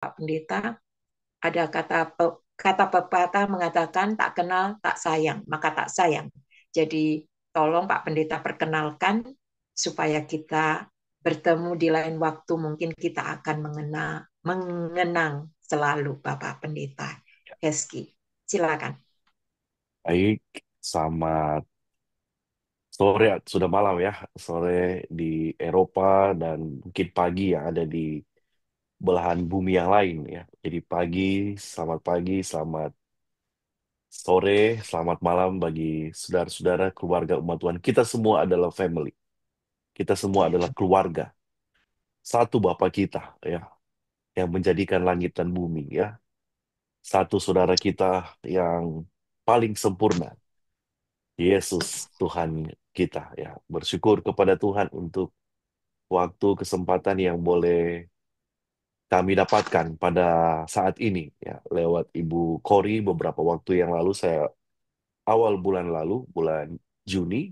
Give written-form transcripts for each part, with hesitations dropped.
Pak Pendeta, ada kata pepatah mengatakan tak kenal tak sayang, maka tak sayang. Jadi tolong Pak Pendeta perkenalkan supaya kita bertemu di lain waktu, mungkin kita akan mengenang selalu Bapak Pendeta Heski. Silakan. Baik, selamat sore, sudah malam ya, sore di Eropa dan mungkin pagi yang ada di belahan bumi yang lain ya. Jadi pagi, selamat sore, selamat malam bagi saudara-saudara keluarga umat Tuhan. Kita semua adalah family, kita semua Ya, adalah keluarga. Satu Bapa kita ya, yang menjadikan langit dan bumi ya. Satu saudara kita yang paling sempurna, Yesus Tuhan kita ya. Bersyukur kepada Tuhan untuk waktu kesempatan yang boleh kami dapatkan pada saat ini ya lewat Ibu Kori beberapa waktu yang lalu, saya awal bulan lalu, bulan Juni,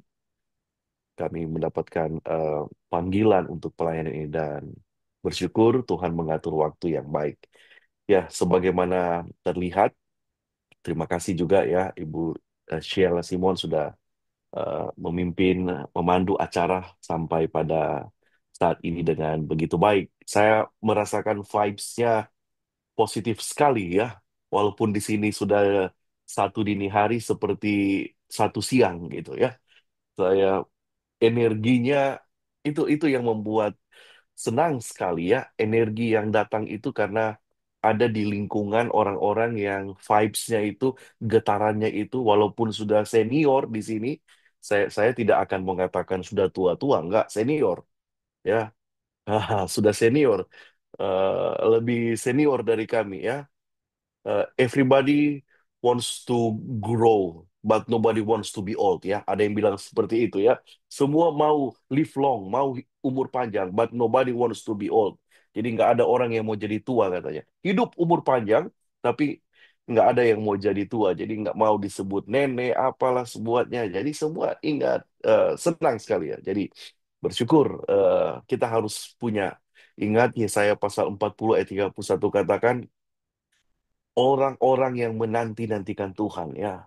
kami mendapatkan panggilan untuk pelayanan ini dan bersyukur Tuhan mengatur waktu yang baik. Ya, sebagaimana terlihat, terima kasih juga ya Ibu Sheila Simon sudah memimpin, memandu acara sampai pada saat ini dengan begitu baik. Saya merasakan vibes-nya positif sekali ya, walaupun di sini sudah satu dini hari seperti satu siang gitu ya. Saya energinya itu yang membuat senang sekali ya, energi yang datang itu karena ada di lingkungan orang-orang yang vibes-nya itu, getarannya itu, walaupun sudah senior di sini, saya tidak akan mengatakan sudah tua-tua, enggak, senior ya. Sudah senior, lebih senior dari kami ya. Everybody wants to grow, but nobody wants to be old ya. Ada yang bilang seperti itu ya. Semua mau live long, mau umur panjang, but nobody wants to be old. Jadi nggak ada orang yang mau jadi tua katanya. Hidup umur panjang, tapi nggak ada yang mau jadi tua. Jadi nggak mau disebut nenek, apalah sebuatnya. Jadi semua ingat, senang sekali ya. Jadi bersyukur, kita harus punya. Ingat Yesaya pasal 40 ayat 31 katakan, orang-orang yang menanti-nantikan Tuhan ya,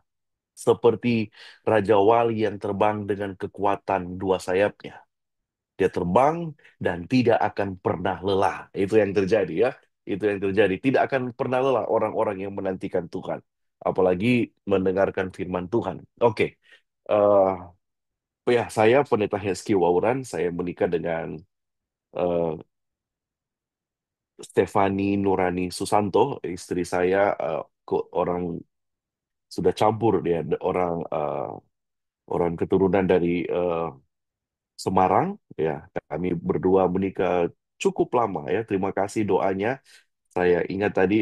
seperti Raja Wali yang terbang dengan kekuatan dua sayapnya. Dia terbang dan tidak akan pernah lelah. Itu yang terjadi ya. Itu yang terjadi. Tidak akan pernah lelah orang-orang yang menantikan Tuhan. Apalagi mendengarkan firman Tuhan. Oke. eh ya, saya Pendeta Heski Wauran. Saya menikah dengan eh, Stefani Nurani Susanto. Istri saya orang sudah campur, dia orang keturunan dari Semarang ya. Kami berdua menikah cukup lama ya. Terima kasih doanya. Saya ingat tadi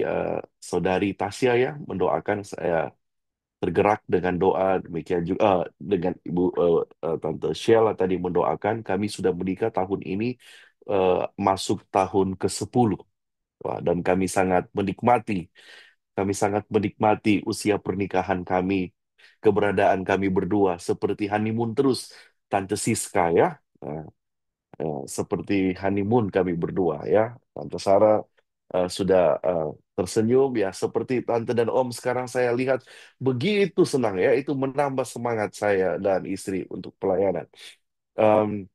saudari Tasya ya mendoakan, saya tergerak dengan doa, demikian juga dengan Ibu Tante Sheila tadi mendoakan. Kami sudah menikah tahun ini, eh, masuk tahun ke-10. Wah, dan kami sangat menikmati usia pernikahan kami, keberadaan kami berdua seperti honeymoon terus, Tante Siska ya. Nah, seperti honeymoon kami berdua ya. Tante Sarah sudah tersenyum ya, seperti Tante dan Om sekarang saya lihat begitu senang ya, itu menambah semangat saya dan istri untuk pelayanan. Em,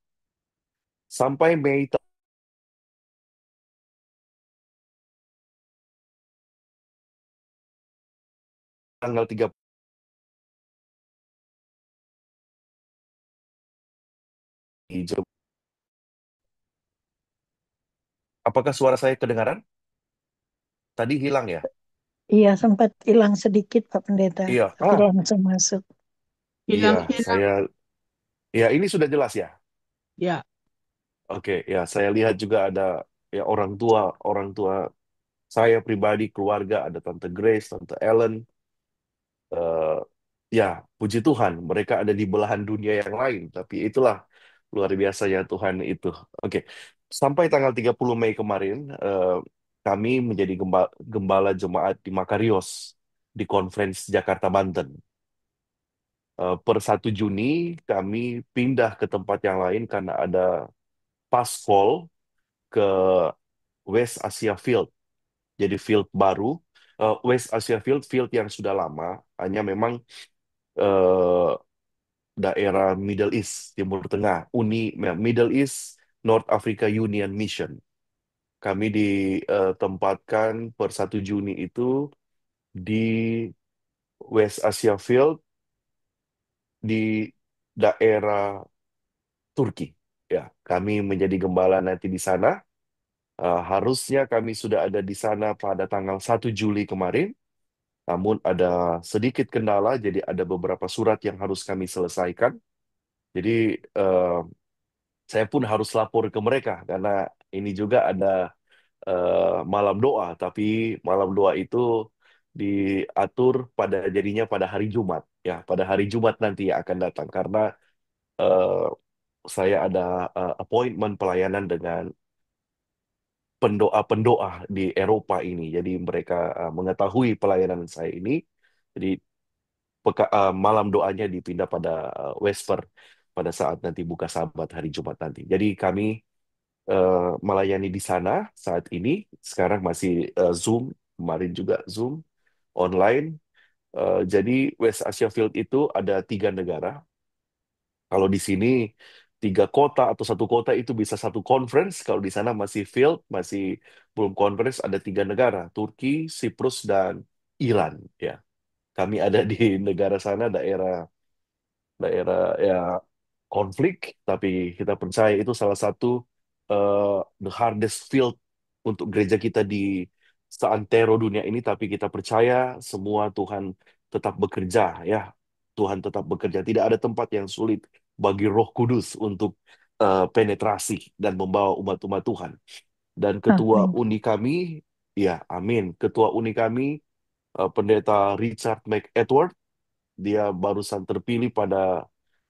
Sampai Mei tanggal 30 Jam. Apakah suara saya kedengaran? Tadi hilang ya? Iya, sempat hilang sedikit Pak Pendeta, Iya. tapi langsung masuk. Iya, Hilang-hilang. ya ini sudah jelas ya. Ya, Oke, ya saya lihat juga ada ya orang tua saya pribadi, keluarga, ada Tante Grace, Tante Ellen. eh, ya, puji Tuhan, mereka ada di belahan dunia yang lain, tapi itulah luar biasanya Tuhan itu. Oke, sampai tanggal 30 Mei kemarin, kami menjadi gembala jemaat di Makarios di Conference Jakarta, Banten. Per 1 Juni kami pindah ke tempat yang lain karena ada paskol ke West Asia Field. Jadi field baru, West Asia Field, field yang sudah lama, hanya memang eh, daerah Middle East, Timur Tengah, Middle East North Africa Union Mission. Kami ditempatkan per 1 Juni itu di West Asia Field di daerah Turki. Ya, kami menjadi gembala nanti di sana. Harusnya kami sudah ada di sana pada tanggal 1 Juli kemarin, namun ada sedikit kendala, jadi ada beberapa surat yang harus kami selesaikan. Jadi eh, saya pun harus lapor ke mereka karena ini juga ada malam doa, tapi malam doa itu diatur jadinya pada hari Jumat, ya pada hari Jumat nanti yang akan datang karena eh, saya ada appointment pelayanan dengan pendoa-pendoa di Eropa ini. Jadi mereka mengetahui pelayanan saya ini. Jadi malam doanya dipindah pada Vesper pada saat nanti buka Sabat hari Jumat nanti. Jadi kami melayani di sana saat ini. Sekarang masih Zoom, kemarin juga Zoom online. Jadi West Asia Field itu ada 3 negara. Kalau di sini 3 kota atau 1 kota itu bisa satu conference. Kalau di sana masih field, masih belum conference, ada 3 negara, Turki, Siprus, dan Iran. Ya, kami ada di negara sana, daerah daerah ya konflik, tapi kita percaya itu salah satu eh, the hardest field untuk gereja kita di seantero dunia ini, tapi kita percaya semua Tuhan tetap bekerja ya. Tuhan tetap bekerja. Tidak ada tempat yang sulit bagi Roh Kudus untuk penetrasi dan membawa umat-umat Tuhan. Dan ketua Amin. uni kami, ya amin. Ketua uni kami, Pendeta Richard McEdward, dia barusan terpilih pada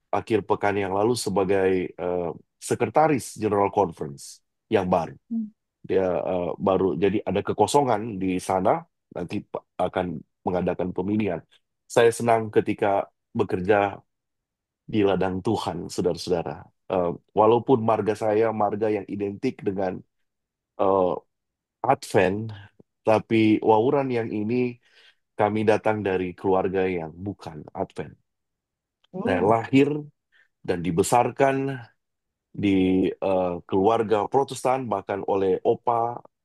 akhir pekan yang lalu sebagai eh, sekretaris General Conference yang baru. Hmm. Dia baru jadi ada kekosongan di sana, nanti akan mengadakan pemilihan. Saya senang ketika bekerja di ladang Tuhan, saudara-saudara. Walaupun marga saya marga yang identik dengan eh, Advent, tapi wawuran yang ini kami datang dari keluarga yang bukan Advent. Saya Oh, lahir dan dibesarkan di keluarga Protestan, bahkan oleh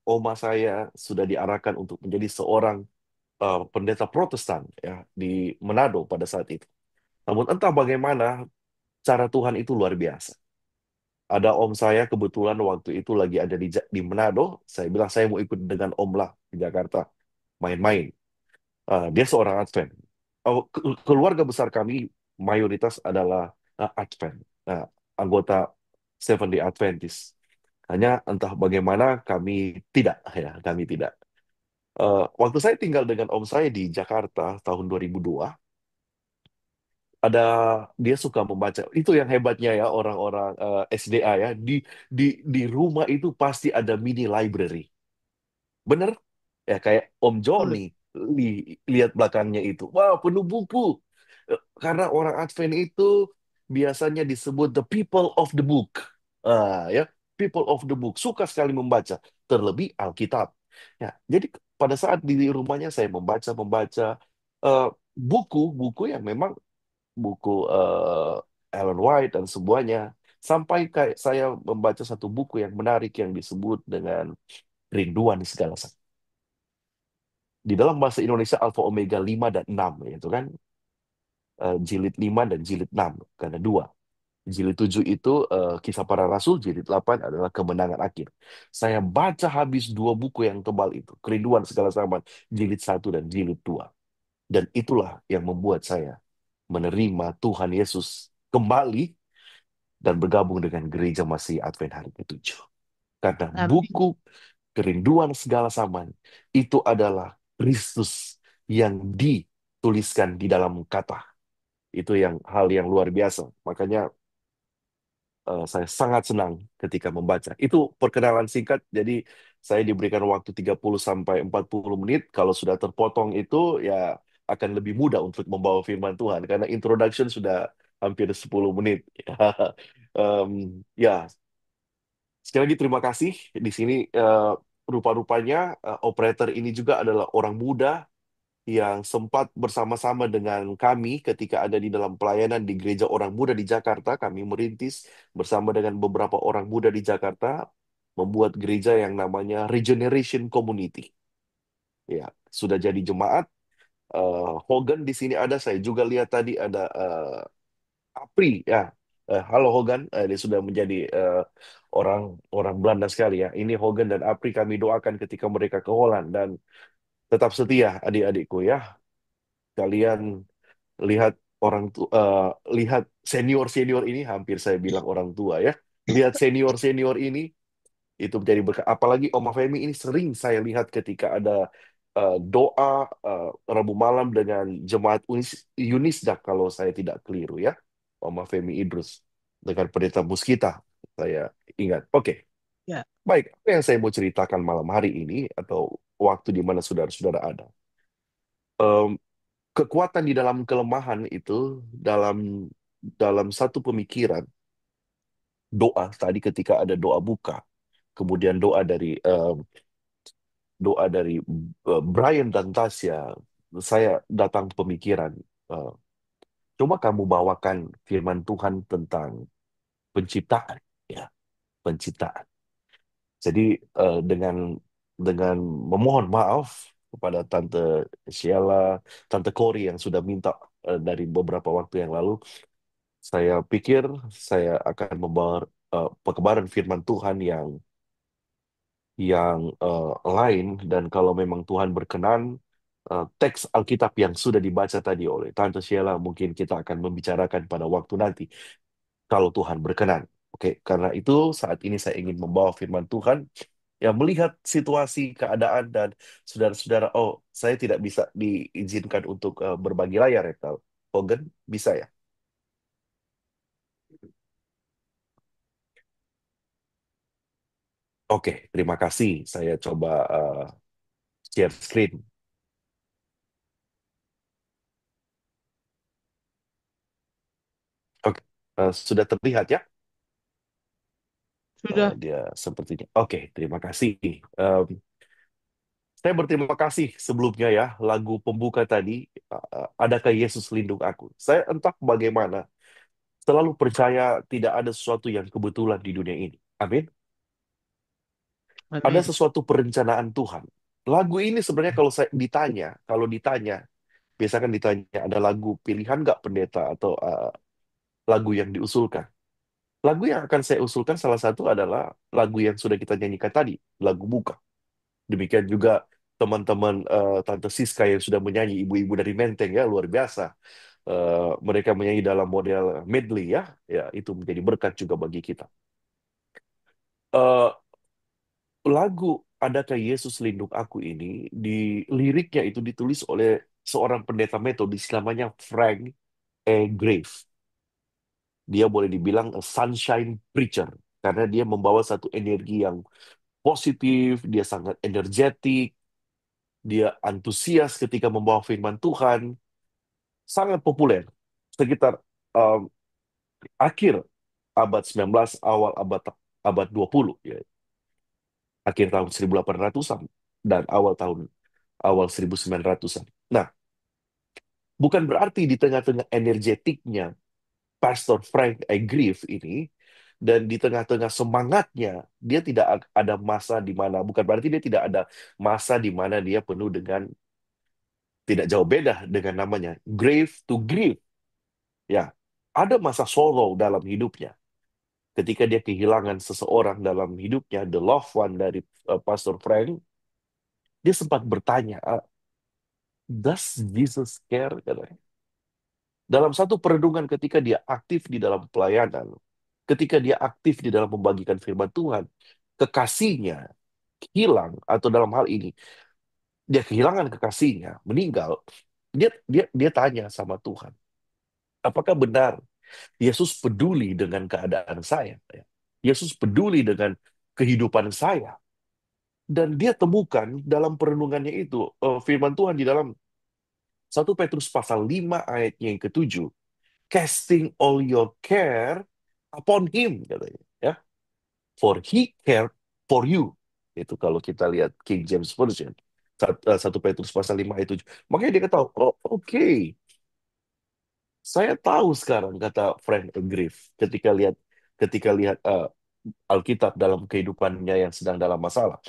oma saya sudah diarahkan untuk menjadi seorang pendeta Protestan ya di Manado pada saat itu. Namun entah bagaimana cara Tuhan itu luar biasa. Ada om saya kebetulan waktu itu lagi ada di Manado. Saya bilang saya mau ikut dengan om lah di Jakarta main-main. Dia seorang Advent. Keluarga besar kami mayoritas adalah Advent, uh, anggota Seventh Day Adventist. Hanya entah bagaimana kami tidak, ya kami tidak. Waktu saya tinggal dengan om saya di Jakarta tahun 2002, ada dia suka membaca. Itu yang hebatnya ya orang-orang SDA ya di rumah itu pasti ada mini library. Bener? Ya kayak Om oh, Joni lihat belakangnya itu. Wah, penuh buku. Karena orang Advent itu biasanya disebut the people of the book. Ya, people of the book suka sekali membaca, terlebih Alkitab. Ya, jadi pada saat di rumahnya saya membaca eh, buku-buku yang memang buku Ellen White dan semuanya. Sampai kayak saya membaca satu buku yang menarik yang disebut dengan Rinduan Segala di dalam bahasa Indonesia alfa omega 5 dan 6 itu kan jilid 5 dan jilid 6 karena dua. Jilid 7 itu kisah para rasul, jilid 8 adalah kemenangan akhir. Saya baca habis 2 buku yang tebal itu, Kerinduan Segala Zaman, jilid 1 dan jilid 2. Dan itulah yang membuat saya menerima Tuhan Yesus kembali dan bergabung dengan gereja Masih Advent hari ke-7. Karena amin. buku Kerinduan Segala Zaman itu adalah Kristus yang dituliskan di dalam kata. Itu yang hal yang luar biasa. Makanya saya sangat senang ketika membaca. Itu perkenalan singkat, jadi saya diberikan waktu 30 sampai 40 menit. Kalau sudah terpotong itu ya akan lebih mudah untuk membawa firman Tuhan karena introduction sudah hampir 10 menit. Ya, sekali lagi terima kasih di sini. rupa-rupanya operator ini juga adalah orang muda yang sempat bersama-sama dengan kami ketika ada di dalam pelayanan di Gereja Orang Muda di Jakarta. Kami merintis bersama dengan beberapa orang muda di Jakarta membuat gereja yang namanya Regeneration Community. Ya, sudah jadi jemaat. Hogan di sini ada, saya juga lihat tadi ada Apri ya. Halo Hogan. Dia sudah menjadi orang orang Belanda sekali ya. Ini Hogan dan Apri kami doakan ketika mereka ke Holland dan tetap setia adik-adikku ya. Kalian lihat lihat senior-senior ini, hampir saya bilang orang tua ya. Lihat senior-senior ini itu menjadi berkat. Apalagi Oma Femi ini sering saya lihat ketika ada doa Rabu malam dengan jemaat Yunisdak kalau saya tidak keliru ya. Oma Femi Idrus dengan pendeta Muskita saya ingat. Oke, Ya, baik. Apa yang saya mau ceritakan malam hari ini atau waktu di mana saudara-saudara ada? Em, Kekuatan di dalam kelemahan itu dalam dalam satu pemikiran doa tadi ketika ada doa buka, kemudian doa dari Brian dan Tasya, saya datang pemikiran, eh, coba kamu bawakan firman Tuhan tentang penciptaan, ya, penciptaan. Jadi dengan memohon maaf kepada Tante Sheila, Tante Cory yang sudah minta dari beberapa waktu yang lalu, saya pikir saya akan membawa pengabaran firman Tuhan yang lain, dan kalau memang Tuhan berkenan, teks Alkitab yang sudah dibaca tadi oleh Tante Sheila mungkin kita akan membicarakan pada waktu nanti kalau Tuhan berkenan. Oke, karena itu saat ini saya ingin membawa firman Tuhan yang melihat situasi keadaan dan saudara-saudara. Oh, saya tidak bisa diizinkan untuk berbagi layar ya, Tal. Hogan, bisa ya? Oke, terima kasih. Saya coba share screen. Oke, sudah terlihat ya? sudah. Dia sepertinya. Oke, terima kasih. Em, saya berterima kasih sebelumnya ya, lagu pembuka tadi, Adakah Yesus Lindung Aku. Saya entah bagaimana, selalu percaya tidak ada sesuatu yang kebetulan di dunia ini. Amin. Ada Amin. sesuatu perencanaan Tuhan. Lagu ini sebenarnya kalau ditanya, biasanya kan ditanya, ada lagu pilihan nggak pendeta atau lagu yang diusulkan. Lagu yang akan saya usulkan salah satu adalah lagu yang sudah kita nyanyikan tadi, lagu buka. Demikian juga teman-teman Tante Siska yang sudah menyanyi, ibu-ibu dari Menteng ya, luar biasa. Mereka menyanyi dalam model medley ya, ya itu menjadi berkat juga bagi kita. Eh, Lagu Adakah Yesus Lindung Aku ini, di liriknya itu ditulis oleh seorang pendeta metodis namanya Frank E. Grave. Dia boleh dibilang a sunshine preacher karena dia membawa satu energi yang positif, dia sangat energetik, dia antusias ketika membawa firman Tuhan, sangat populer sekitar um, akhir abad 19, awal abad 20 ya, akhir tahun 1800-an dan awal 1900-an. Nah, bukan berarti di tengah-tengah energetiknya Pastor Frank Grief ini dan di tengah-tengah semangatnya, dia tidak ada masa di mana, bukan berarti dia tidak ada masa di mana dia penuh dengan, tidak jauh beda dengan namanya grave to grief. Ya, ada masa sorrow dalam hidupnya. Ketika dia kehilangan seseorang dalam hidupnya, the loved one dari Pastor Frank, dia sempat bertanya, does Jesus care? Katanya. Dalam satu perenungan ketika dia aktif di dalam pelayanan, ketika dia aktif di dalam membagikan firman Tuhan, kekasihnya hilang, atau dalam hal ini dia kehilangan kekasihnya, meninggal. Dia tanya sama Tuhan, apakah benar Yesus peduli dengan keadaan saya? Yesus peduli dengan kehidupan saya. Dan dia temukan dalam perenungannya itu firman Tuhan di dalam 1 Petrus pasal 5 ayatnya yang ketujuh. Casting all your care upon him, katanya. Ya. For he cared for you. Itu kalau kita lihat King James Version. 1 Petrus pasal 5 ayat 7. Makanya dia kata, oh oke, saya tahu sekarang, kata Frank Griff, ketika lihat Alkitab dalam kehidupannya yang sedang dalam masalah.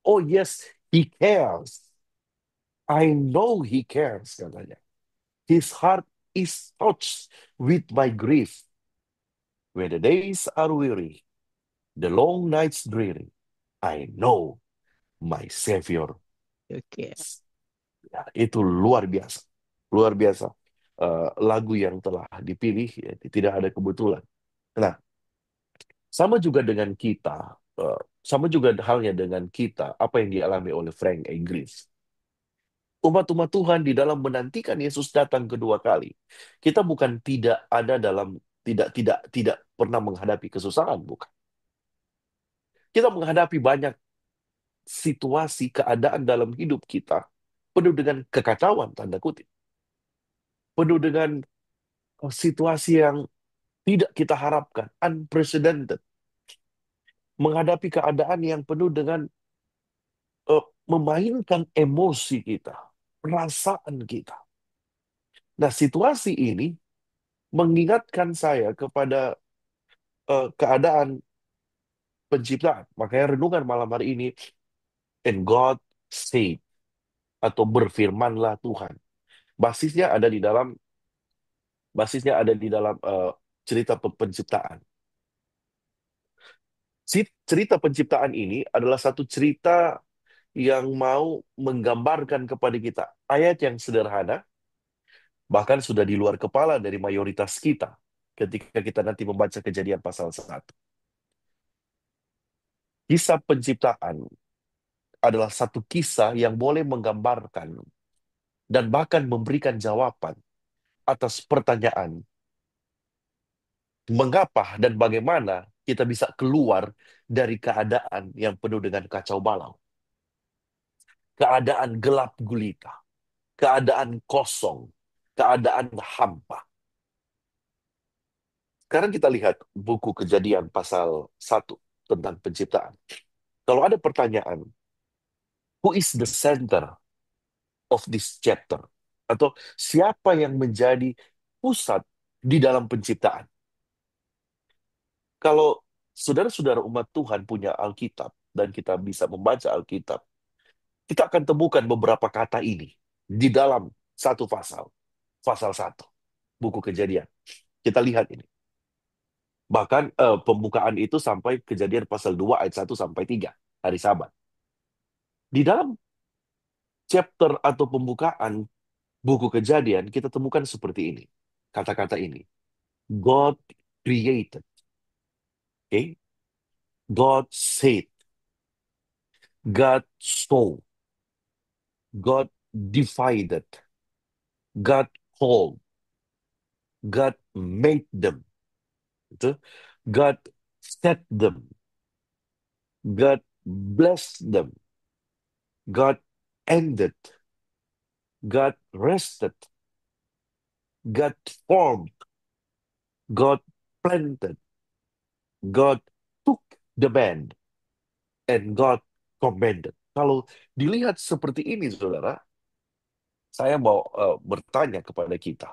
Oh yes, he cares. I know he cares, katanya. His heart is touched with my grief. When the days are weary, the long nights dreary, I know my Savior. Oke. Ya, itu luar biasa. Luar biasa. Lagu yang telah dipilih, ya, tidak ada kebetulan. Nah, sama juga dengan kita, sama juga halnya dengan kita, apa yang dialami oleh Frank Inggris. Umat-umat Tuhan di dalam menantikan Yesus datang kedua kali. Kita bukan tidak ada dalam tidak pernah menghadapi kesusahan, bukan. Kita menghadapi banyak situasi keadaan dalam hidup kita penuh dengan kekacauan tanda kutip. Penuh dengan situasi yang tidak kita harapkan, unprecedented. Menghadapi keadaan yang penuh dengan memainkan emosi kita, perasaan kita. Nah, situasi ini mengingatkan saya kepada keadaan penciptaan. Makanya renungan malam hari ini, and God said, atau berfirmanlah Tuhan. Basisnya ada di dalam cerita penciptaan. Cerita penciptaan ini adalah satu cerita yang mau menggambarkan kepada kita ayat yang sederhana, bahkan sudah di luar kepala dari mayoritas kita ketika kita nanti membaca Kejadian pasal 1. Kisah penciptaan adalah satu kisah yang boleh menggambarkan dan bahkan memberikan jawaban atas pertanyaan mengapa dan bagaimana kita bisa keluar dari keadaan yang penuh dengan kacau balau. Keadaan gelap gulita, keadaan kosong, keadaan hampa. Sekarang kita lihat buku Kejadian pasal 1 tentang penciptaan. Kalau ada pertanyaan, who is the center of this chapter? Atau siapa yang menjadi pusat di dalam penciptaan? Kalau saudara-saudara umat Tuhan punya Alkitab dan kita bisa membaca Alkitab, kita akan temukan beberapa kata ini di dalam satu pasal 1, buku Kejadian. Kita lihat ini. Bahkan pembukaan itu sampai Kejadian pasal 2 ayat 1 sampai 3, hari Sabat. Di dalam chapter atau pembukaan buku Kejadian, kita temukan seperti ini. Kata-kata ini. God created. Okay? God said. God saw. God divided. God called. God made them. Gitu. God set them. God blessed them. God ended. God rested. God formed. God planted. God took the band. And God commanded. Kalau dilihat seperti ini, saudara, saya mau bertanya kepada kita.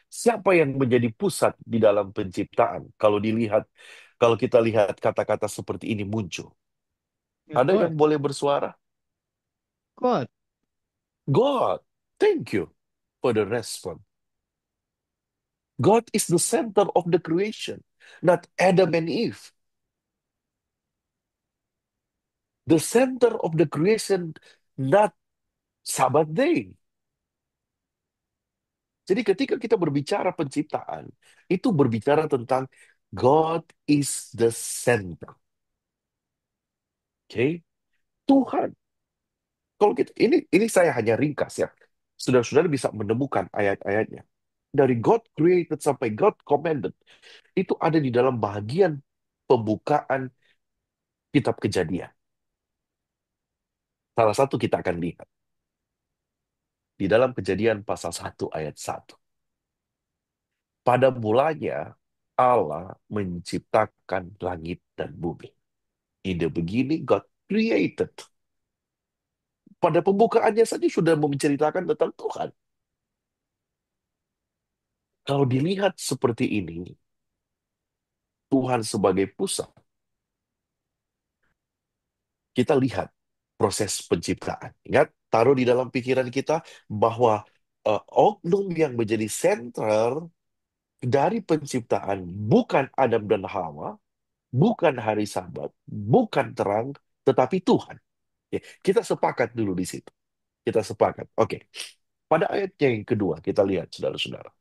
Siapa yang menjadi pusat di dalam penciptaan? Kalau kita lihat kata-kata seperti ini muncul. Ya, Ada God. yang boleh bersuara? God. God. Thank you for the response. God is the center of the creation, not Adam and Eve. The center of the creation, not Sabbath day. Jadi ketika kita berbicara penciptaan, itu berbicara tentang God is the center. Oke? Tuhan. Kalau kita ini saya hanya ringkas ya. Saudara-saudara bisa menemukan ayat-ayatnya. Dari God created sampai God commanded. Itu ada di dalam bagian pembukaan kitab Kejadian. Salah satu kita akan lihat. Di dalam Kejadian pasal 1 ayat 1. Pada mulanya Allah menciptakan langit dan bumi. In the beginning, God created. Pada pembukaannya saja sudah menceritakan tentang Tuhan. Kalau dilihat seperti ini, Tuhan sebagai pusat, kita lihat proses penciptaan. Ingat, taruh di dalam pikiran kita bahwa oknum yang menjadi sentral dari penciptaan bukan Adam dan Hawa, bukan hari Sabat, bukan terang, tetapi Tuhan. Oke, kita sepakat dulu di situ. Kita sepakat. Oke. Pada ayatnya yang kedua, kita lihat, saudara-saudara.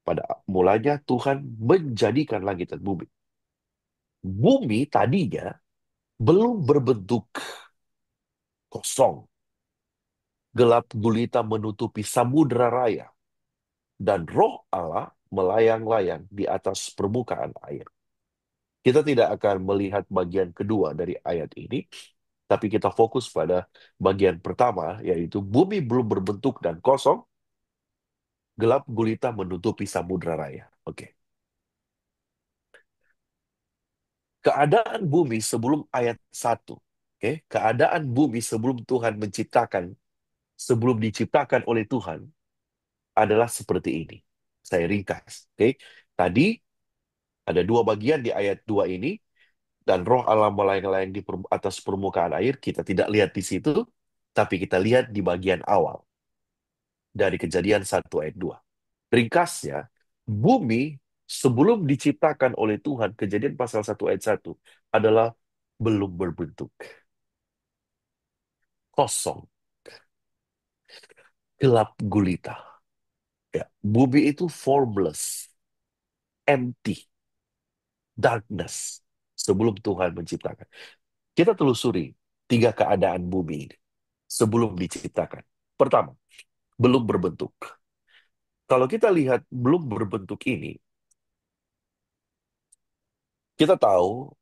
Pada mulanya Tuhan menjadikan langit dan bumi. Bumi tadinya belum berbentuk, kosong. Gelap gulita menutupi samudera raya. Dan roh Allah melayang-layang di atas permukaan air. Kita tidak akan melihat bagian kedua dari ayat ini, tapi kita fokus pada bagian pertama, yaitu bumi belum berbentuk dan kosong, gelap gulita menutupi samudera raya. Oke. Keadaan bumi sebelum ayat 1. Oke, keadaan bumi sebelum Tuhan menciptakan, sebelum diciptakan oleh Tuhan adalah seperti ini. Saya ringkas. Oke. Tadi ada dua bagian di ayat 2 ini, dan roh Allah melayang-layang di atas permukaan air. Kita tidak lihat di situ, tapi kita lihat di bagian awal dari Kejadian 1 ayat 2. Ringkasnya, bumi sebelum diciptakan oleh Tuhan, Kejadian pasal 1 ayat 1, adalah belum berbentuk. Kosong, gelap gulita. Ya, bumi itu formless, empty, darkness sebelum Tuhan menciptakan. Kita telusuri tiga keadaan bumi ini sebelum diciptakan. Pertama, belum berbentuk. Kalau kita lihat belum berbentuk ini, kita tahu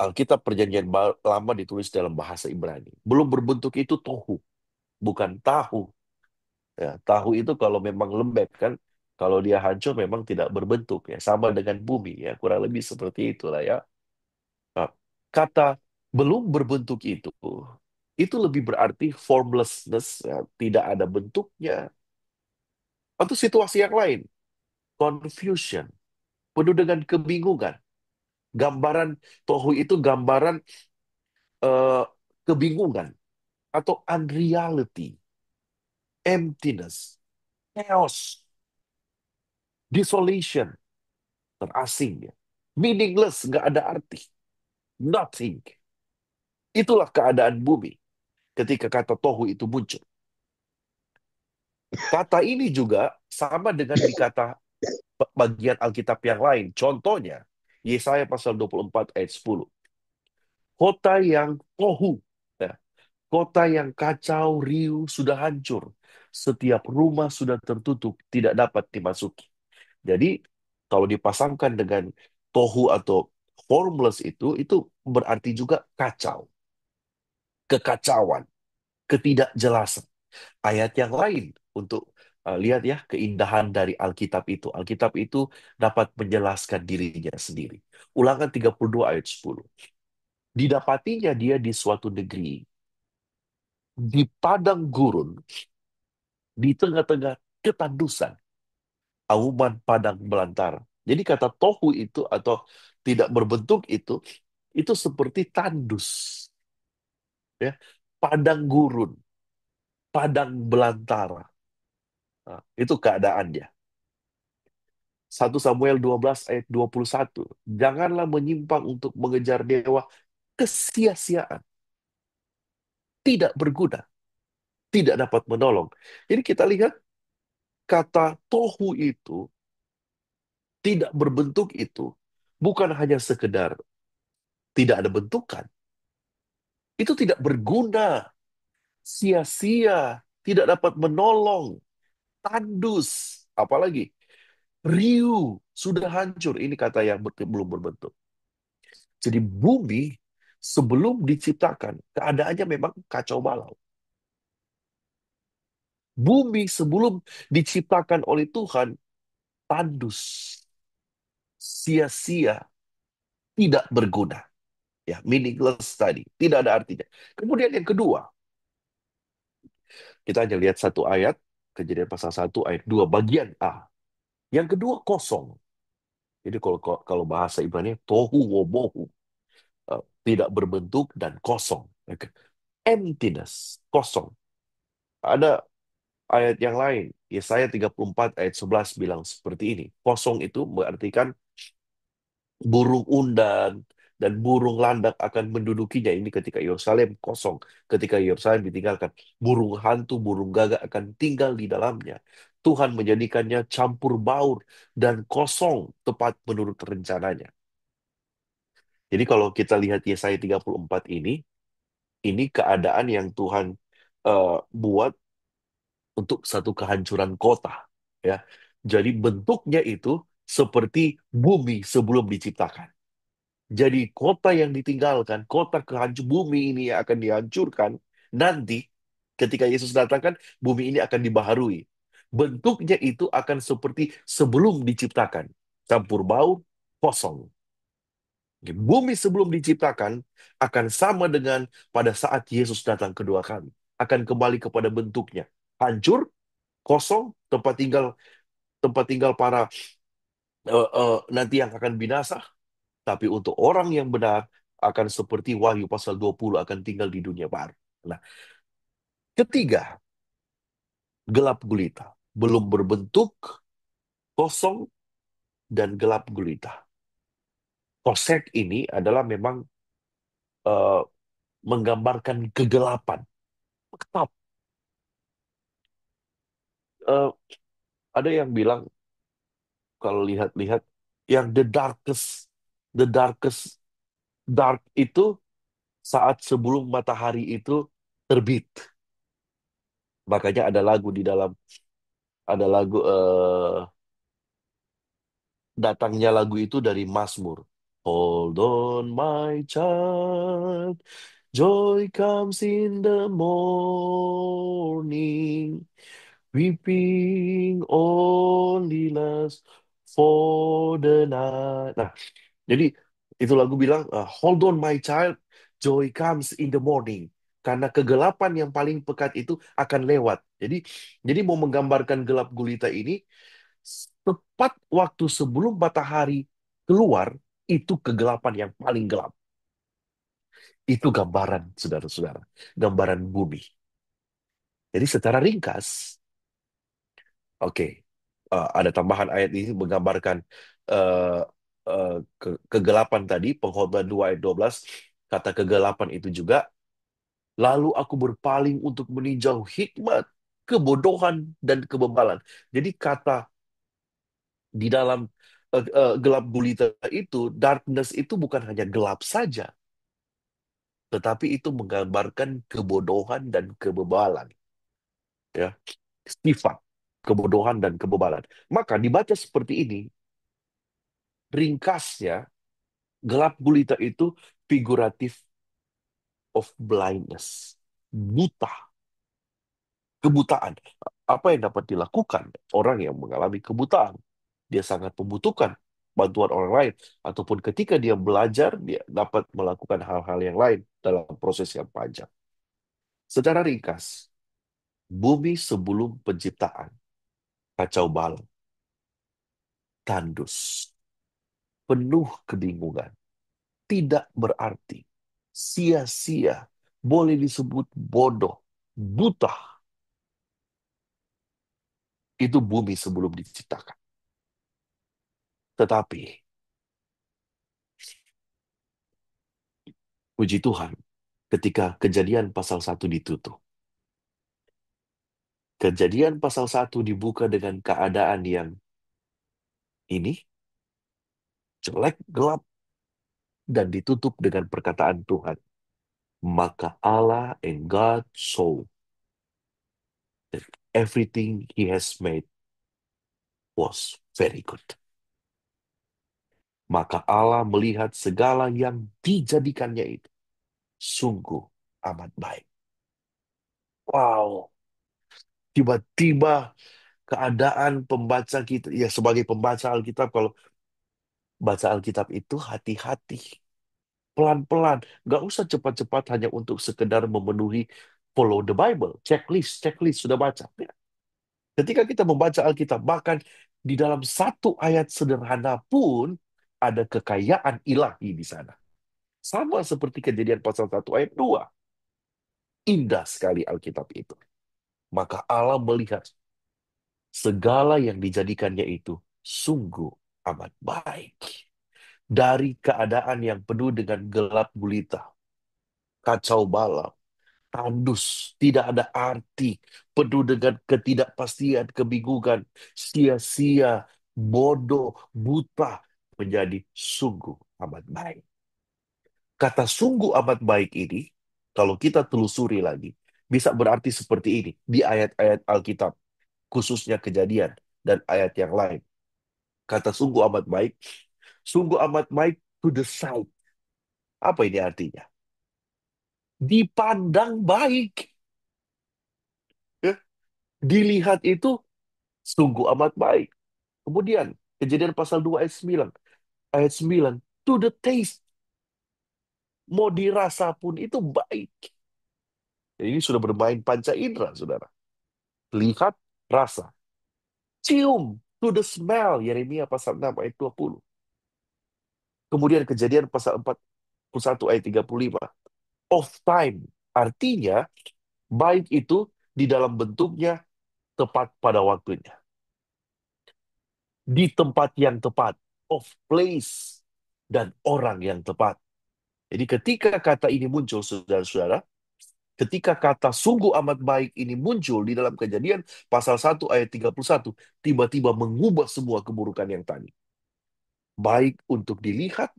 Alkitab Perjanjian Lama ditulis dalam bahasa Ibrani. Belum berbentuk itu tohu, bukan tahu. Ya, tahu itu kalau memang lembek kan, kalau dia hancur memang tidak berbentuk ya, sama dengan bumi ya, kurang lebih seperti itulah ya. Nah, kata belum berbentuk itu lebih berarti formlessness, ya, tidak ada bentuknya, atau situasi yang lain, confusion, penuh dengan kebingungan. Gambaran tohu itu gambaran eh, kebingungan atau unreality, emptiness, chaos, desolation, terasing, ya. Meaningless, nggak ada arti, nothing. Itulah keadaan bumi ketika kata tohu itu muncul. Kata ini juga sama dengan di kata bagian Alkitab yang lain. Contohnya, Yesaya pasal 24 ayat 10. Kota yang tohu, ya, kota yang kacau, riuh, sudah hancur. Setiap rumah sudah tertutup, tidak dapat dimasuki. Jadi, kalau dipasangkan dengan tohu atau formless itu berarti juga kacau, kekacauan, ketidakjelasan. Ayat yang lain untuk lihat ya keindahan dari Alkitab itu. Alkitab itu dapat menjelaskan dirinya sendiri. Ulangan 32 ayat 10. Didapatinya dia di suatu negeri, di padang gurun, di tengah-tengah ketandusan, auman padang belantara. Jadi kata tohu itu atau tidak berbentuk itu seperti tandus, ya, padang gurun, padang belantara. Nah, itu keadaannya. 1 Samuel 12 ayat 21. Janganlah menyimpang untuk mengejar dewa, kesia-siaan, tidak berguna, tidak dapat menolong. Jadi kita lihat kata tohu itu, tidak berbentuk itu, bukan hanya sekedar tidak ada bentukan. Itu tidak berguna, sia-sia, tidak dapat menolong, tandus, apalagi riuh, sudah hancur. Ini kata yang belum berbentuk. Jadi bumi sebelum diciptakan, keadaannya memang kacau balau. Bumi sebelum diciptakan oleh Tuhan, tandus, sia-sia, tidak berguna. Ya, meaningless tadi, tidak ada artinya. Kemudian yang kedua, kita hanya lihat satu ayat, Kejadian pasal 1 ayat 2 bagian A. Yang kedua kosong. Jadi kalau bahasa Ibrani tohu wobohu, tidak berbentuk dan kosong. Oke. Emptiness, kosong. Ada ayat yang lain, Yesaya 34 ayat 11 bilang seperti ini. Kosong itu berartikan burung undan dan burung landak akan mendudukinya. Ini ketika Yerusalem kosong, ketika Yerusalem ditinggalkan. Burung hantu, burung gagak akan tinggal di dalamnya. Tuhan menjadikannya campur baur dan kosong tepat menurut rencananya. Jadi kalau kita lihat Yesaya 34 ini keadaan yang Tuhan buat untuk satu kehancuran kota. Ya, jadi bentuknya itu seperti bumi sebelum diciptakan. Jadi kota yang ditinggalkan, kota kehancur bumi ini yang akan dihancurkan nanti ketika Yesus datang kan bumi ini akan dibaharui. Bentuknya itu akan seperti sebelum diciptakan, campur baur, kosong. Oke, bumi sebelum diciptakan akan sama dengan pada saat Yesus datang kedua kali. Akan kembali kepada bentuknya. Hancur, kosong, tempat tinggal para nanti yang akan binasa. Tapi untuk orang yang benar akan seperti Wahyu pasal 20 akan tinggal di dunia baru. Nah, ketiga, gelap gulita. Belum berbentuk, kosong, dan gelap gulita. Kosek ini adalah memang eh, menggambarkan kegelapan. Tetap. Eh, ada yang bilang, kalau lihat-lihat, yang the darkest dark itu saat sebelum matahari itu terbit. Makanya ada lagu datangnya lagu itu dari Mazmur. Hold on my child, joy comes in the morning, weeping only lasts for the night. Nah, jadi itu lagu bilang, hold on my child, joy comes in the morning. Karena kegelapan yang paling pekat itu akan lewat. Jadi mau menggambarkan gelap gulita ini, tepat waktu sebelum matahari keluar, itu kegelapan yang paling gelap. Itu gambaran, saudara-saudara. Gambaran bumi. Jadi secara ringkas, oke, ada tambahan ayat ini menggambarkan eh, kegelapan tadi, Pengkhotbah 2 ayat 12, kata kegelapan itu juga, lalu aku berpaling untuk meninjau hikmat, kebodohan, dan kebebalan. Jadi kata di dalam gelap gulita itu, darkness itu bukan hanya gelap saja, tetapi itu menggambarkan kebodohan dan kebebalan. Ya, sifat kebodohan dan kebebalan. Maka dibaca seperti ini, ringkasnya, gelap gulita itu figuratif of blindness, buta, kebutaan. Apa yang dapat dilakukan orang yang mengalami kebutaan? Dia sangat membutuhkan bantuan orang lain, ataupun ketika dia belajar, dia dapat melakukan hal-hal yang lain dalam proses yang panjang. Secara ringkas, bumi sebelum penciptaan, kacau balau, tandus, penuh kebingungan, tidak berarti, sia-sia, boleh disebut bodoh, buta. Itu bumi sebelum diciptakan. Tetapi, puji Tuhan, ketika Kejadian pasal 1 ditutup, Kejadian pasal 1 dibuka dengan keadaan yang ini, jelek, gelap, dan ditutup dengan perkataan Tuhan. Maka Allah and God saw that everything He has made was very good. Maka Allah melihat segala yang dijadikannya itu sungguh amat baik. Wow, tiba-tiba keadaan pembaca kita, ya sebagai pembaca Alkitab, kalau baca Alkitab itu hati-hati. pelan-pelan. Nggak usah cepat-cepat hanya untuk sekedar memenuhi follow the Bible. Checklist, checklist, sudah baca. Ya. Ketika kita membaca Alkitab, bahkan di dalam satu ayat sederhana pun ada kekayaan ilahi di sana. Sama seperti Kejadian pasal 1 ayat 2. Indah sekali Alkitab itu. Maka Allah melihat segala yang dijadikannya itu sungguh amat baik. Dari keadaan yang penuh dengan gelap gulita, kacau balau, tandus, tidak ada arti, penuh dengan ketidakpastian, kebingungan, sia-sia, bodoh, buta, menjadi sungguh amat baik. Kata sungguh amat baik ini, kalau kita telusuri lagi, bisa berarti seperti ini di ayat-ayat Alkitab, khususnya Kejadian dan ayat yang lain. Kata sungguh amat baik to the sight. Apa ini artinya? Dipandang baik. Ya, dilihat itu sungguh amat baik. Kemudian, Kejadian pasal 2 ayat 9. Ayat 9, to the taste. Mau dirasa pun itu baik. Jadi ini sudah bermain panca indera, saudara. Lihat, rasa. Cium, to the smell. Yeremia pasal 6 ayat 20. Kemudian Kejadian pasal 41 ayat 35. Of time. Artinya, baik itu di dalam bentuknya tepat pada waktunya. Di tempat yang tepat. Of place. Dan orang yang tepat. Jadi ketika kata ini muncul, saudara-saudara, ketika kata sungguh amat baik ini muncul di dalam Kejadian pasal 1 ayat 31, tiba-tiba mengubah semua keburukan yang tadi. Baik untuk dilihat,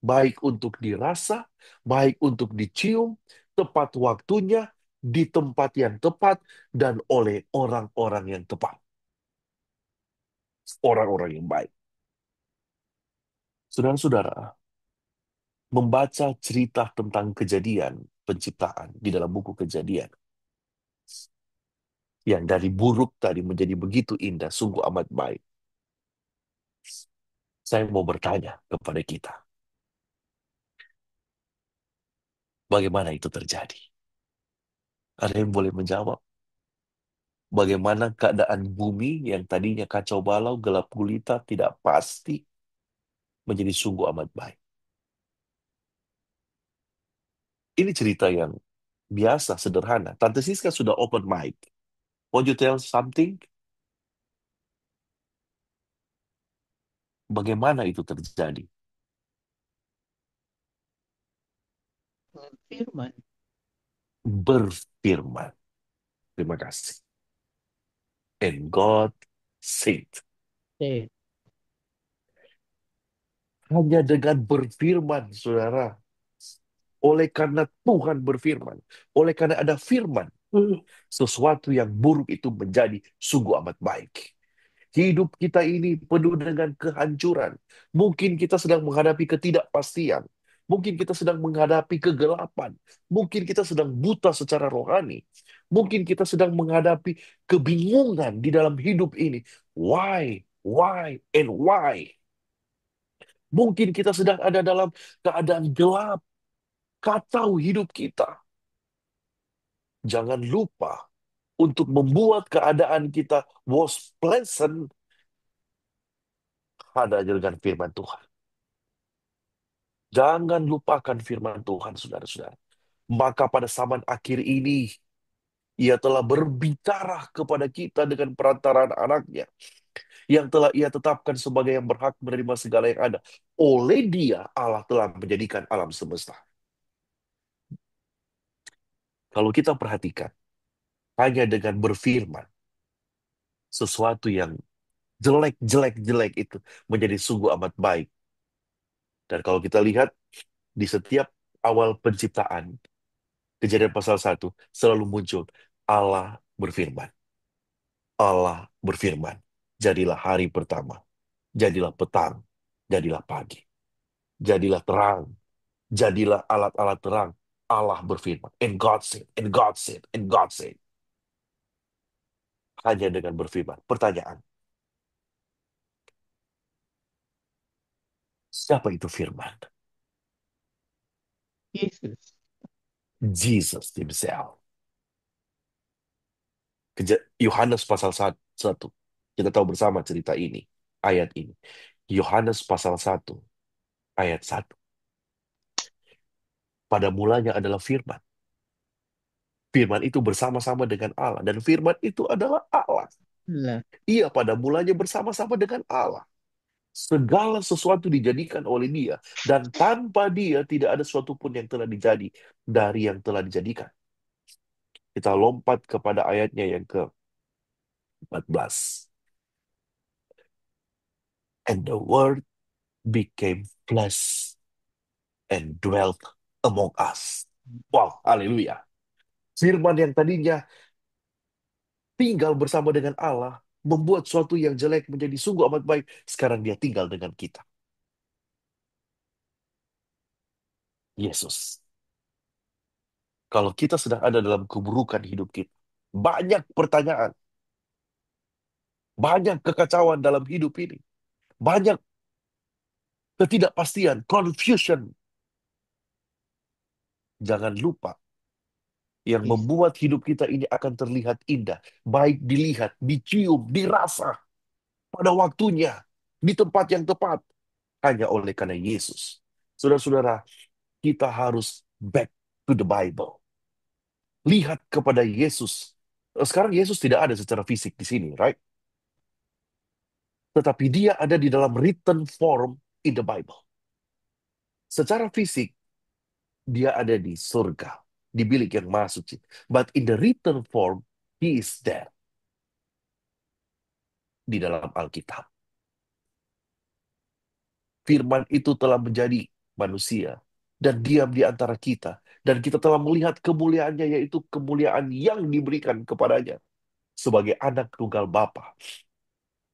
baik untuk dirasa, baik untuk dicium, tepat waktunya, di tempat yang tepat, dan oleh orang-orang yang tepat. Orang-orang yang baik. Saudara-saudara, membaca cerita tentang kejadian penciptaan di dalam buku Kejadian, yang dari buruk tadi menjadi begitu indah, sungguh amat baik. Saya mau bertanya kepada kita, bagaimana itu terjadi? Ada yang boleh menjawab? Bagaimana keadaan bumi yang tadinya kacau balau, gelap gulita, tidak pasti, menjadi sungguh amat baik? Ini cerita yang biasa, sederhana. Tante Siska sudah open mic. Want you tell something? Bagaimana itu terjadi? Firman. Berfirman. Terima kasih. And God said. Eh, Hanya dengan berfirman, saudara. Oleh karena Tuhan berfirman. Oleh karena ada firman. Sesuatu yang buruk itu menjadi sungguh amat baik. Hidup kita ini penuh dengan kehancuran. Mungkin kita sedang menghadapi ketidakpastian. Mungkin kita sedang menghadapi kegelapan. Mungkin kita sedang buta secara rohani. Mungkin kita sedang menghadapi kebingungan di dalam hidup ini. Why? Why? And why? Mungkin kita sedang ada dalam keadaan gelap. Kacau hidup kita. Jangan lupa untuk membuat keadaan kita was pleasant, ada dengan firman Tuhan. Jangan lupakan firman Tuhan, saudara-saudara. Maka pada zaman akhir ini, Ia telah berbicara kepada kita dengan perantaraan anaknya, yang telah Ia tetapkan sebagai yang berhak menerima segala yang ada. Oleh Dia, Allah telah menjadikan alam semesta. Kalau kita perhatikan, hanya dengan berfirman, sesuatu yang jelek itu menjadi sungguh amat baik. Dan kalau kita lihat, di setiap awal penciptaan, Kejadian pasal 1 selalu muncul Allah berfirman. Allah berfirman. Jadilah hari pertama. Jadilah petang. Jadilah pagi. Jadilah terang. Jadilah alat-alat terang. Allah berfirman. And God said. And God said. And God said. Hanya dengan berfirman. Pertanyaan. Siapa itu firman? Yesus. Jesus himself. Yohanes pasal 1. Kita tahu bersama cerita ini, ayat ini. Yohanes pasal 1, ayat 1. Pada mulanya adalah firman. Firman itu bersama-sama dengan Allah. Dan firman itu adalah Allah. Lah. Ia pada mulanya bersama-sama dengan Allah. Segala sesuatu dijadikan oleh dia. Dan tanpa dia tidak ada sesuatu pun yang telah dijadi dari yang telah dijadikan. Kita lompat kepada ayatnya yang ke-14. And the word became flesh and dwelt among us. Wow, haleluya. Firman yang tadinya tinggal bersama dengan Allah, membuat sesuatu yang jelek menjadi sungguh amat baik. Sekarang dia tinggal dengan kita. Yesus. Kalau kita sedang ada dalam keburukan hidup kita, banyak pertanyaan, banyak kekacauan dalam hidup ini, banyak ketidakpastian, confusion. Jangan lupa, yang Yes. membuat hidup kita ini akan terlihat indah, baik dilihat, dicium, dirasa pada waktunya, di tempat yang tepat, hanya oleh karena Yesus. Saudara-saudara, kita harus back to the Bible. Lihat kepada Yesus. Sekarang Yesus tidak ada secara fisik di sini, right? Tetapi dia ada di dalam written form in the Bible. Secara fisik, dia ada di surga, di bilik yang maha suci. But in the written form, he is there, di dalam Alkitab. Firman itu telah menjadi manusia dan diam di antara kita. Dan kita telah melihat kemuliaannya, yaitu kemuliaan yang diberikan kepadanya sebagai anak tunggal Bapa,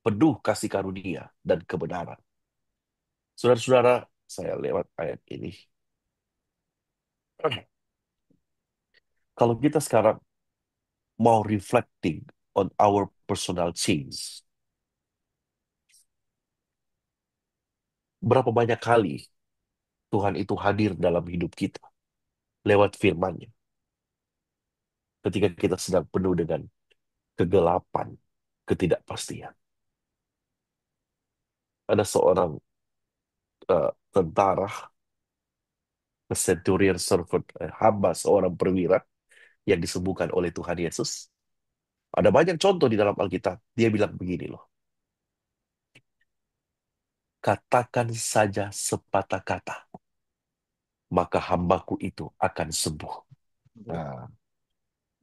penuh kasih karunia dan kebenaran. Saudara-saudara, saya lewat ayat ini. Kalau kita sekarang mau reflecting on our personal change, berapa banyak kali Tuhan itu hadir dalam hidup kita lewat firman-Nya ketika kita sedang penuh dengan kegelapan, ketidakpastian. Ada seorang tentara, centurion servant, hamba seorang perwira yang disembuhkan oleh Tuhan Yesus. Ada banyak contoh di dalam Alkitab. Dia bilang begini loh. Katakan saja sepatah kata, maka hambaku itu akan sembuh. Nah,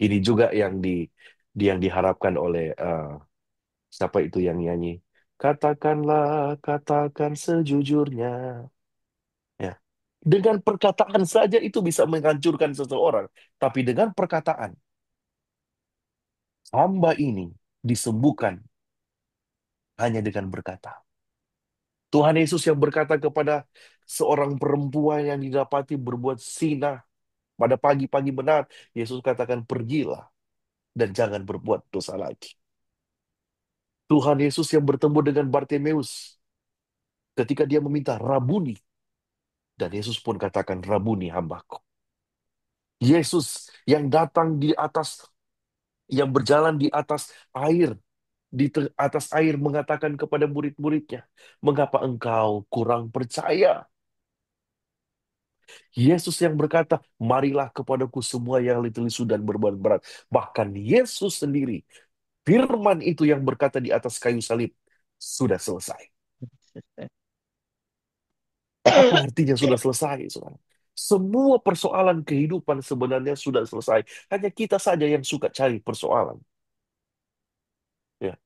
ini juga yang diharapkan oleh siapa itu yang nyanyi? Katakanlah, katakan sejujurnya. Ya. Dengan perkataan saja itu bisa menghancurkan seseorang. Tapi dengan perkataan, hamba ini disembuhkan hanya dengan berkata. Tuhan Yesus yang berkata kepada seorang perempuan yang didapati berbuat zina pada pagi-pagi benar, Yesus katakan pergilah dan jangan berbuat dosa lagi. Tuhan Yesus yang bertemu dengan Bartimeus ketika dia meminta Rabuni, dan Yesus pun katakan Rabuni hambaku. Yesus yang datang di atas, yang berjalan di atas air, di atas air mengatakan kepada murid-muridnya, mengapa engkau kurang percaya? Yesus yang berkata, marilah kepadaku semua yang letih lesu dan beban berat. Bahkan Yesus sendiri, firman itu yang berkata di atas kayu salib, sudah selesai. Apa artinya sudah selesai, saudara? Semua persoalan kehidupan sebenarnya sudah selesai. Hanya kita saja yang suka cari persoalan. Ya.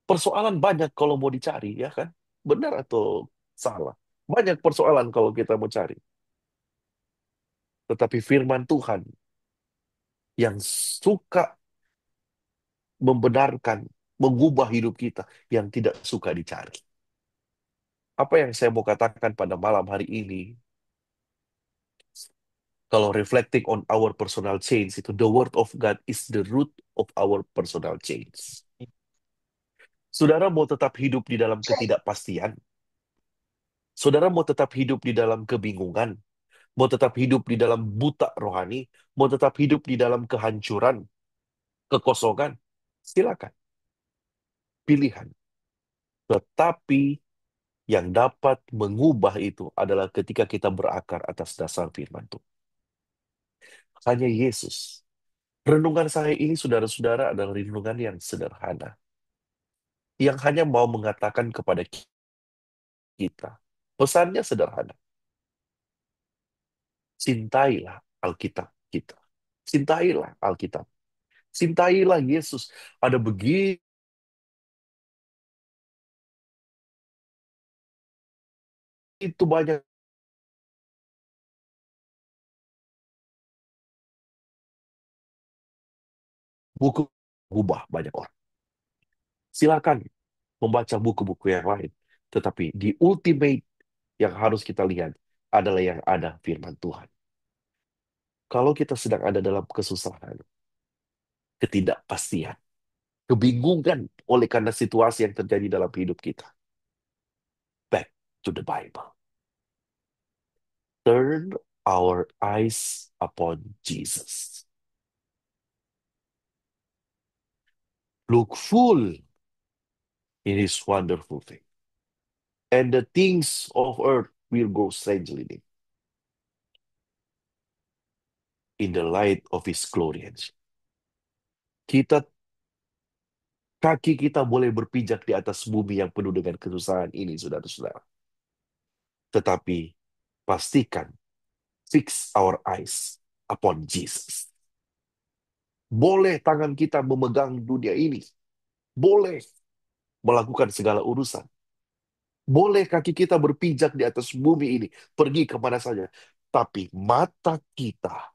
Persoalan banyak kalau mau dicari, ya kan? Benar atau salah? Banyak persoalan kalau kita mau cari. Tetapi firman Tuhan yang suka membenarkan, mengubah hidup kita, yang tidak suka dicari. Apa yang saya mau katakan pada malam hari ini, kalau reflecting on our personal change, itu the word of God is the root of our personal change. Saudara mau tetap hidup di dalam ketidakpastian? Saudara mau tetap hidup di dalam kebingungan? mau tetap hidup di dalam buta rohani, mau tetap hidup di dalam kehancuran, kekosongan, silakan, pilihan. Tetapi yang dapat mengubah itu adalah ketika kita berakar atas dasar firman Tuhan. Hanya Yesus. Renungan saya ini, saudara-saudara, adalah renungan yang sederhana. Yang hanya mau mengatakan kepada kita. Pesannya sederhana. Cintailah Alkitab kita. Cintailah Alkitab. Cintailah Yesus. Ada begitu banyak buku ubah banyak orang. Silakan membaca buku-buku yang lain. Tetapi di ultimate yang harus kita lihat adalah yang ada firman Tuhan. Kalau kita sedang ada dalam kesusahan, ketidakpastian, kebingungan oleh karena situasi yang terjadi dalam hidup kita, back to the Bible. Turn our eyes upon Jesus. Look full in His wonderful thing. And the things of earth will grow strangely dim in the light of His glory. Kita, kaki kita boleh berpijak di atas bumi yang penuh dengan kesusahan ini, saudara-saudara. Tetapi pastikan, fix our eyes upon Jesus. Boleh tangan kita memegang dunia ini. Boleh melakukan segala urusan. Boleh kaki kita berpijak di atas bumi ini. Pergi kemana saja. Tapi mata kita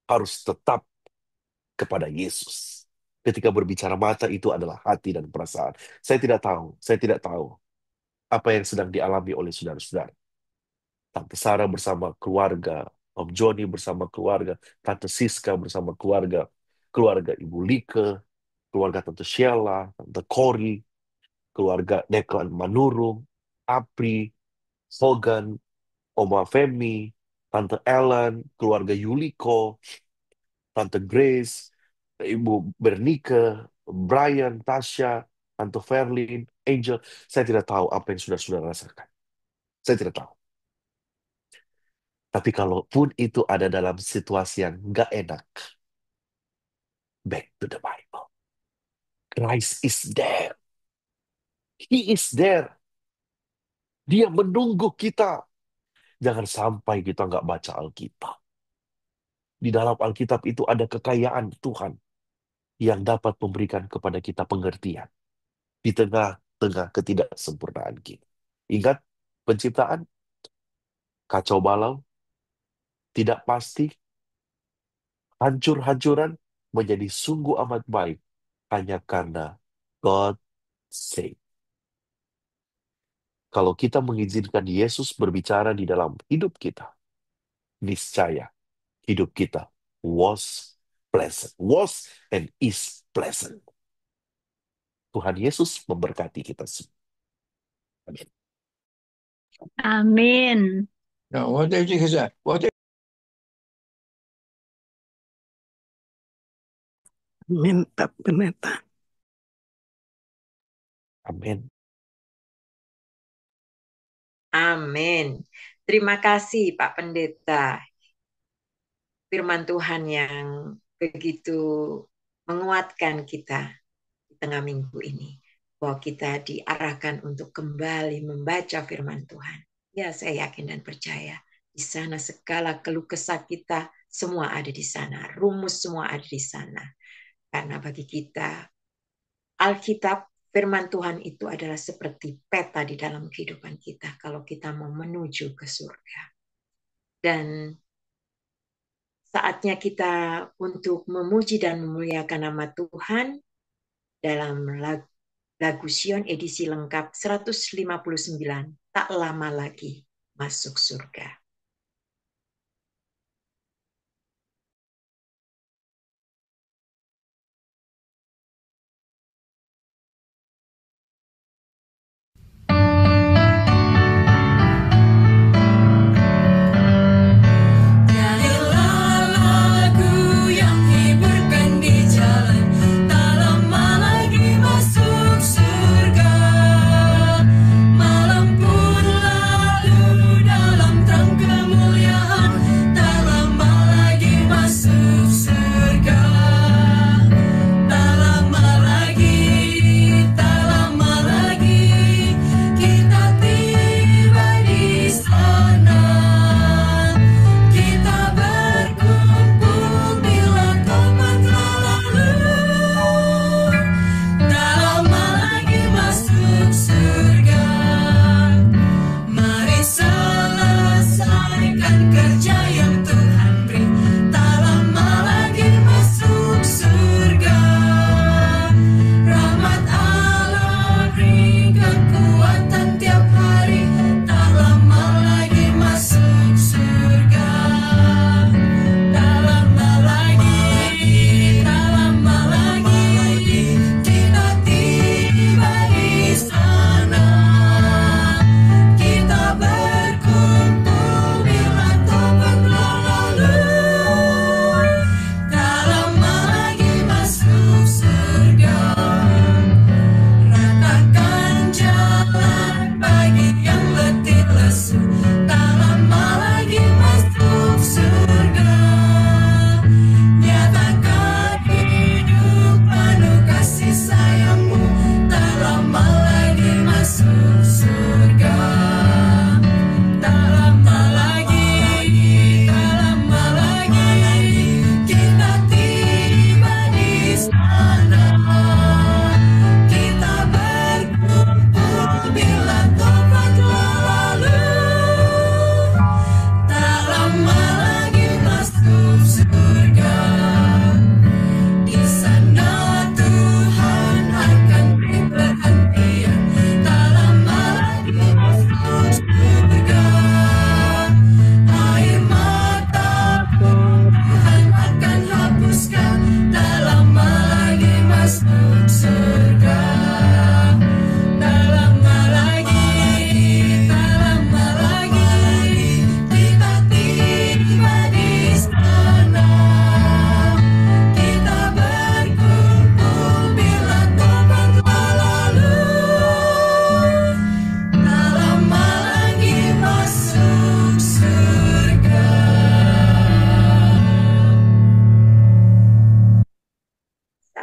harus tetap kepada Yesus. Ketika berbicara mata, itu adalah hati dan perasaan. Saya tidak tahu apa yang sedang dialami oleh saudara-saudara. Tante Sarah bersama keluarga, Om Joni bersama keluarga, Tante Siska bersama keluarga, keluarga Ibu Like, keluarga Tante Sheila, Tante Cory, keluarga Declan Manurung, Apri, Hogan, Oma Femi, Tante Ellen, keluarga Yuliko, Tante Grace, Ibu Bernike, Brian, Tasha, Tante Verlin, Angel. Saya tidak tahu apa yang sudah rasakan. Saya tidak tahu. Tapi kalaupun itu ada dalam situasi yang nggak enak, back to the Bible. Christ is there. He is there. Dia menunggu kita. Jangan sampai kita nggak baca Alkitab. Di dalam Alkitab itu ada kekayaan Tuhan yang dapat memberikan kepada kita pengertian di tengah-tengah ketidaksempurnaan kita. Ingat penciptaan, kacau balau, tidak pasti, hancur-hancuran menjadi sungguh amat baik hanya karena God said. Kalau kita mengizinkan Yesus berbicara di dalam hidup kita, niscaya hidup kita was pleasant, was and is pleasant. Tuhan Yesus memberkati kita semua. Amin. Amin. Now, what did you say? What did... Amin, Pak Pendeta. Amin. Amin. Terima kasih Pak Pendeta. Firman Tuhan yang begitu menguatkan kita di tengah minggu ini. Bahwa kita diarahkan untuk kembali membaca firman Tuhan. Ya, saya yakin dan percaya. Di sana segala keluh kesah kita semua ada di sana. Rumus semua ada di sana. Karena bagi kita, Alkitab, firman Tuhan itu adalah seperti peta di dalam kehidupan kita. Kalau kita mau menuju ke surga. Dan saatnya kita untuk memuji dan memuliakan nama Tuhan dalam lagu Sion edisi lengkap 159, tak lama lagi masuk surga.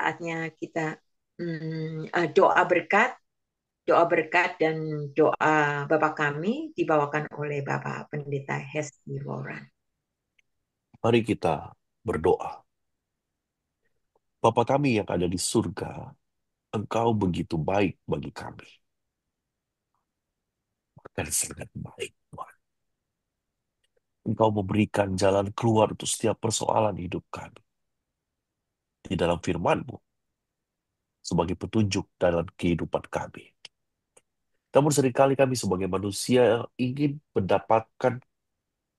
saatnya kita doa berkat dan doa Bapak kami dibawakan oleh Bapak Pendeta Hesti Warren. Mari kita berdoa. Bapa kami yang ada di surga, Engkau begitu baik bagi kami. Dan sangat baik, Tuhan. Engkau memberikan jalan keluar untuk setiap persoalan hidup kami. Di dalam firman-Mu, sebagai petunjuk dalam kehidupan kami. Namun seringkali kami sebagai manusia ingin mendapatkan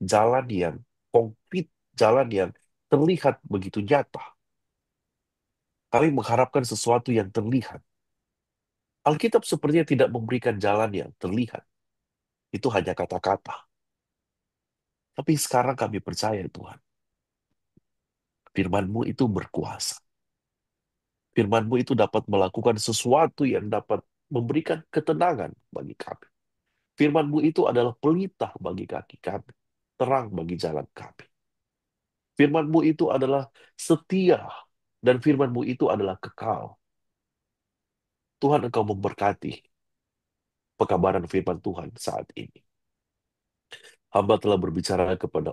jalan yang konkret, jalan yang terlihat begitu nyata. Kami mengharapkan sesuatu yang terlihat. Alkitab sepertinya tidak memberikan jalan yang terlihat. Itu hanya kata-kata. Tapi sekarang kami percaya Tuhan, firman-Mu itu berkuasa. Firman-Mu itu dapat melakukan sesuatu yang dapat memberikan ketenangan bagi kami. Firman-Mu itu adalah pelita bagi kaki kami, terang bagi jalan kami. Firman-Mu itu adalah setia, dan firman-Mu itu adalah kekal. Tuhan, Engkau memberkati pekabaran firman Tuhan saat ini. Hamba telah berbicara kepada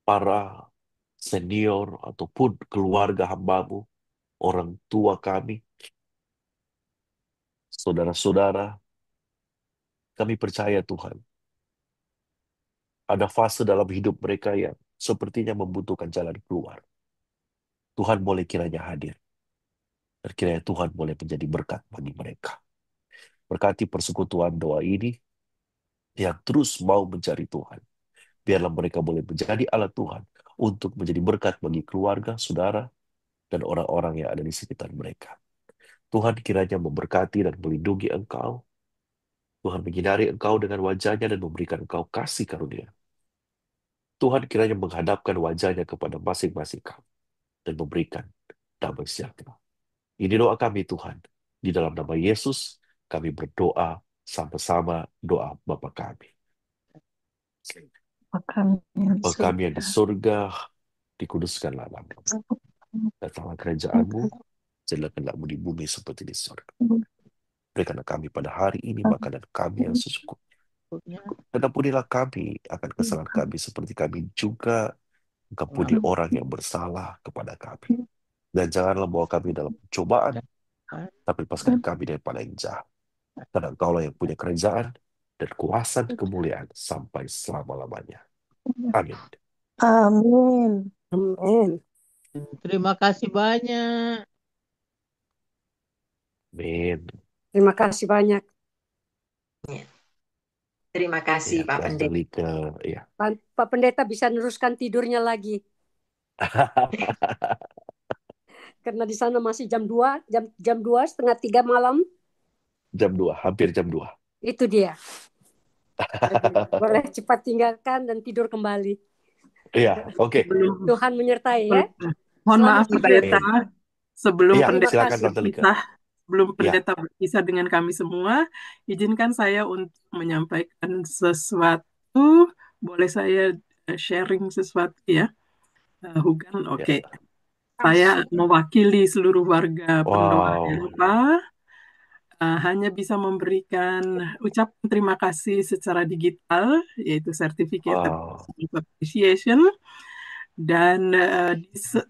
para senior ataupun keluarga hamba-Mu, orang tua kami, saudara-saudara. Kami percaya Tuhan, ada fase dalam hidup mereka yang sepertinya membutuhkan jalan keluar. Tuhan boleh kiranya hadir. Dan kiranya Tuhan boleh menjadi berkat bagi mereka. Berkati persekutuan doa ini yang terus mau mencari Tuhan. Biarlah mereka boleh menjadi alat Tuhan untuk menjadi berkat bagi keluarga, saudara, dan orang-orang yang ada di sekitar mereka. Tuhan kiranya memberkati dan melindungi engkau. Tuhan menyinari engkau dengan wajahnya dan memberikan engkau kasih karunia. Tuhan kiranya menghadapkan wajahnya kepada masing-masing kamu dan memberikan damai sejahtera. Ini doa kami Tuhan. Di dalam nama Yesus kami berdoa sama-sama doa Bapa kami. Bapa kami yang di surga, dikuduskanlah namamu. Datanglah kerajaanmu, jadilah di bumi seperti di surga. Berikanlah kami pada hari ini makanan kami yang secukupnya. Dan ampunilah kami akan kesalahan kami seperti kami juga mengampuni orang yang bersalah kepada kami. Dan janganlah bawa kami dalam pencobaan, tapi lepaskan kami daripada yang jahat. Karena Engkaulah yang punya kerajaan dan kuasa dan kemuliaan sampai selama-lamanya. Amin. Amin. Amin. Terima kasih banyak. Amin. Terima kasih banyak. Terima kasih Ya, Pak Pendeta. kembali ke ya. Pak Pendeta bisa neruskan tidurnya lagi. Karena di sana masih jam 2, jam 2, setengah 3 malam. Jam 2, hampir jam 2. Itu dia. Jadi, boleh cepat tinggalkan dan tidur kembali. Iya, oke. Tuhan menyertai ya. Mohon Selamat maaf tidur. Pendeta, sebelum Iya, Pendeta silakan kasih. Tante Lika. berpisah, sebelum Iya. Pendeta berpisah dengan kami semua, izinkan saya untuk menyampaikan sesuatu. Boleh saya sharing sesuatu ya, Hugan? Oke. Saya mewakili seluruh warga pendoa Wow. Eropa, hanya bisa memberikan ucapan terima kasih secara digital, yaitu Certificate Wow. of Appreciation. Dan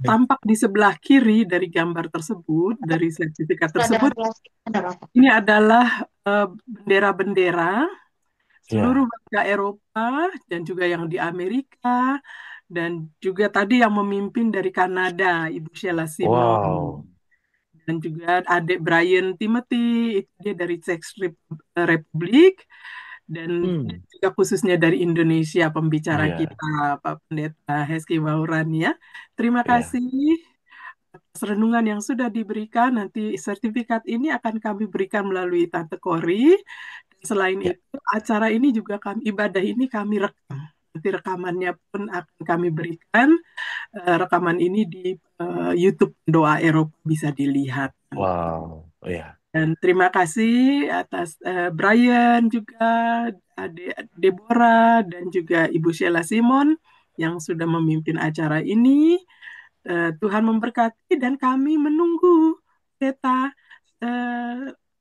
tampak di sebelah kiri dari gambar tersebut, dari sertifikat tersebut, ini adalah bendera-bendera seluruh warga Eropa dan juga yang di Amerika, dan juga tadi yang memimpin dari Kanada, Ibu Sheila Simon. Wow. Dan juga adik Brian Timothy, itu dia dari Czech Republic, dan juga khususnya dari Indonesia pembicara Iya. kita, Pak Pendeta Hesti Wauran ya. Terima Iya. kasih atas renungan yang sudah diberikan. Nanti sertifikat ini akan kami berikan melalui Tante Kori. Dan selain Iya. itu, acara ini juga ibadah ini kami rekam. Nanti rekamannya pun akan kami berikan. Rekaman ini di YouTube Doa Eropa bisa dilihat. Wow. Iya. Dan terima kasih atas Brian juga, Deborah, dan juga Ibu Sheila Simon yang sudah memimpin acara ini. Tuhan memberkati dan kami menunggu pendeta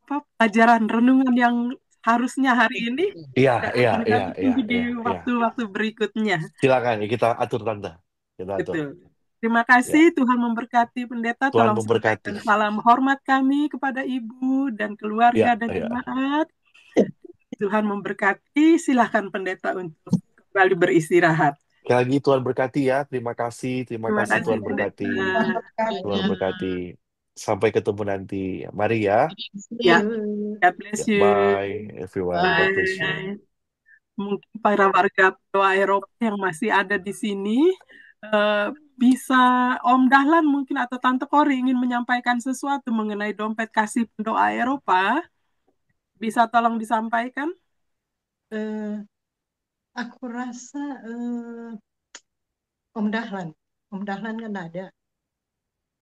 pelajaran renungan yang harusnya hari ini Iya, iya, akan iya, kami iya, tunggu di iya, iya. waktu-waktu berikutnya. Silakan kita atur tante. Kita atur. Betul. Terima Ya, kasih, Tuhan memberkati pendeta. Tuhan Tolong memberkati. sampaikan salam hormat kami kepada ibu dan Ya, keluarga dan ya. jemaat. Tuhan memberkati. Silahkan pendeta untuk kembali beristirahat. Sekali lagi Tuhan berkati ya. Terima kasih Terima Tuhan kasih berkati. pendeta. Tuhan berkati. Sampai ketemu nanti. Mari ya. Ya, God bless Ya, you. bye everyone. God bless you. Bye. Mungkin para warga doa Eropa yang masih ada di sini, bisa Om Dahlan mungkin atau Tante Kori ingin menyampaikan sesuatu mengenai dompet kasih pendoa Eropa, bisa tolong disampaikan? Eh, aku rasa Om Dahlan kan ada.